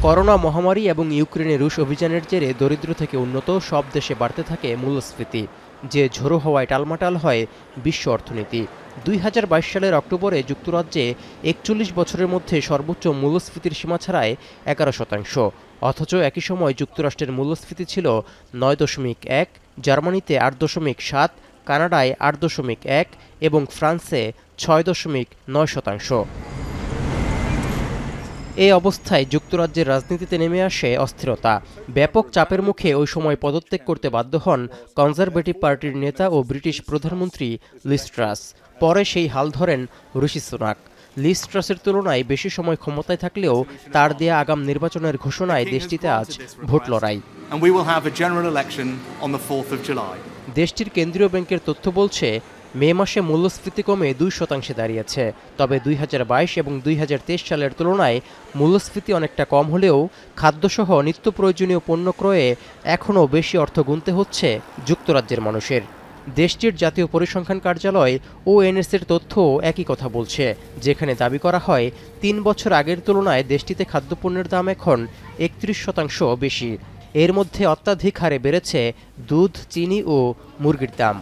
Corona মহামারী এবং ইউক্রেনে রুশ অভিযানের জেরে দরিদ্র থেকে উন্নত সব দেশে বাড়তে থাকে মূল্যস্ফীতি, যে ঝোড়ো হওয়ায় টালমাটাল হয় বিশ্ব অর্থনীতি। 2022 সালের অক্টোবরে যুক্তরাজ্যে 41 বছরের মধ্যে সর্বোচ্চ মূল্যস্ফীতির সীমা ছাড়ায় 11%। অথচ একই সময় যুক্তরাষ্ট্রের মূল্যস্ফীতি ছিল 9.1, জার্মানিতে 8.7, কানাডায় 8.1 এবং ফ্রান্সে 6.9%। এই অবস্থায় যুক্তরাজ্যের রাজনীতিতে নেমে আসে অস্থিরতা। ব্যাপক চাপের মুখে ওই সময় পদত্যাগ করতে বাধ্য হন কনজারভেটিভ পার্টির নেতা ও ব্রিটিশ প্রধানমন্ত্রী লিজ ট্রাস। পরে সেই হাল ধরেন ঋষি সুনাক। লিজ ট্রাসের তুলনায় বেশি সময় ক্ষমতায় থাকলেও তার দেয়া আগাম নির্বাচনের ঘোষণায় দেশটিতে আজ ভোট লড়াই। দেশটির কেন্দ্রীয় ব্যাংকের তথ্য বলছে, মে মাসে মূল্যস্ফীতি কমে 2% দাঁড়িয়েছে। তবে 2022 এবং 2023 সালের তুলনায় মূল্যস্ফীতি অনেকটা কম হলেও খাদ্যসহ নিত্য প্রয়োজনীয় পণ্য ক্রয়ে এখনও বেশি অর্থ গুনতে হচ্ছে যুক্তরাজ্যের মানুষের। দেশটির জাতীয় পরিসংখ্যান কার্যালয় ONS-এর তথ্য একই কথা বলছে, যেখানে দাবি করা হয় 3 বছর আগের তুলনায় দেশটিতে খাদ্যপণ্যের দাম এখন 31% বেশি। এর মধ্যে অত্যাধিক হারে বেড়েছে দুধ, চিনি ও মুরগির দাম।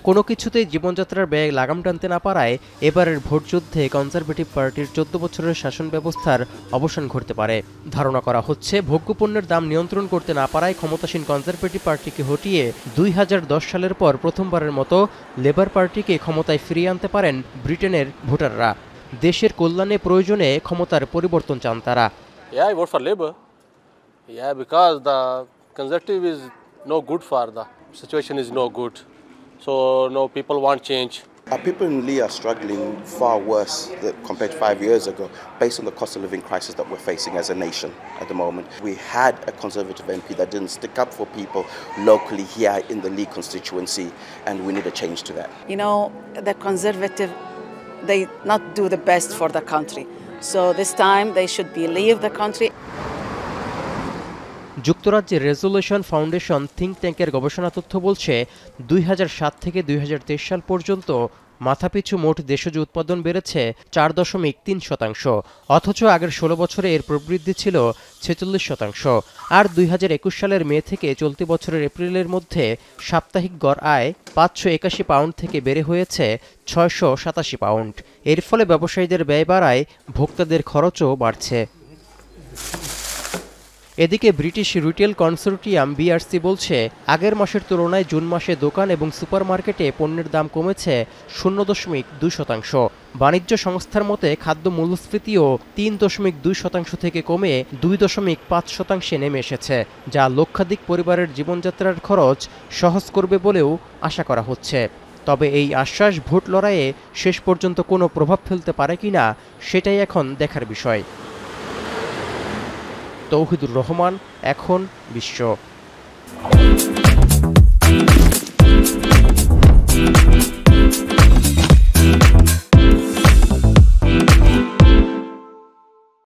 কোনো কিছুতেই জীবনযাত্রার ব্যয় লাগাম টানতে না পারায় এবারের ভোটযুদ্ধে কনজারভেটিভ পার্টির 14 বছরের শাসন ব্যবস্থার অবসান ঘটতে পারে। ধারণা করা হচ্ছে, ভোগ্যপণ্যের দাম নিয়ন্ত্রণ করতে না পারায় ক্ষমতাসীন কনজারভেটিভ পার্টিকে হটিয়ে 2010 সালের পর প্রথমবারের মতো লেবার পার্টিকে ক্ষমতায় ফিরিয়ে আনতে পারেন ব্রিটেনের ভোটাররা। দেশের কল্যাণে প্রয়োজনে ক্ষমতার পরিবর্তন চান তারা। Yeah, I vote for Labour. Yeah, because the Conservative is no good for the situation is no good. So no, people want change. People in Lee are struggling far worse compared to 5 years ago, based on the cost of living crisis that we're facing as a nation at the moment. We had a Conservative MP that didn't stick up for people locally here in the Lee constituency, and we need a change to that. You know, the Conservative, they not do the best for the country. So this time they should leave the country. যুক্তরাজ্যের resolution foundation think ট্যাঙ্কের গবেষণা তথ্য বলছে, 2007 থেকে 2023 সাল পর্যন্ত মাথাপিছু মোট দেশজ উৎপাদন বেড়েছে 4.3%। অথচ আগের 16 বছরে এর প্রবৃদ্ধি ছিল 46%। আর 2021 সালের মে থেকে চলতি বছরের এপ্রিলের মধ্যে সাপ্তাহিক গড় আয় 581 পাউন্ড থেকে বেড়ে হয়েছে 687 পাউন্ড। এর ফলে ব্যবসায়ীদের ব্যয় বাড়ায়, ভোক্তাদের খরচও বাড়ছে। এদিকে ব্রিটিশ রিটেল কনসোর্টিয়াম BRC বলছে, আগের মাসের তুলনায় জুন মাসে দোকান এবং সুপারমার্কেটে পণ্যের দাম কমেছে 0.2%। বাণিজ্য সংস্থার মতে খাদ্য মূল্যস্ফীতিও 3.2% থেকে কমে 2.5% নেমে এসেছে, যা লক্ষাধিক পরিবারের জীবনযাত্রার খরচ সহজ করবে বলেও আশা করা হচ্ছে। তবে এই আশ্বাস ভোট লড়াইয়ে শেষ পর্যন্ত কোনো প্রভাব ফেলতে পারে কিনা, সেটাই এখন দেখার বিষয়। তৌহিদুর রহমান, এখন বিশ্ব।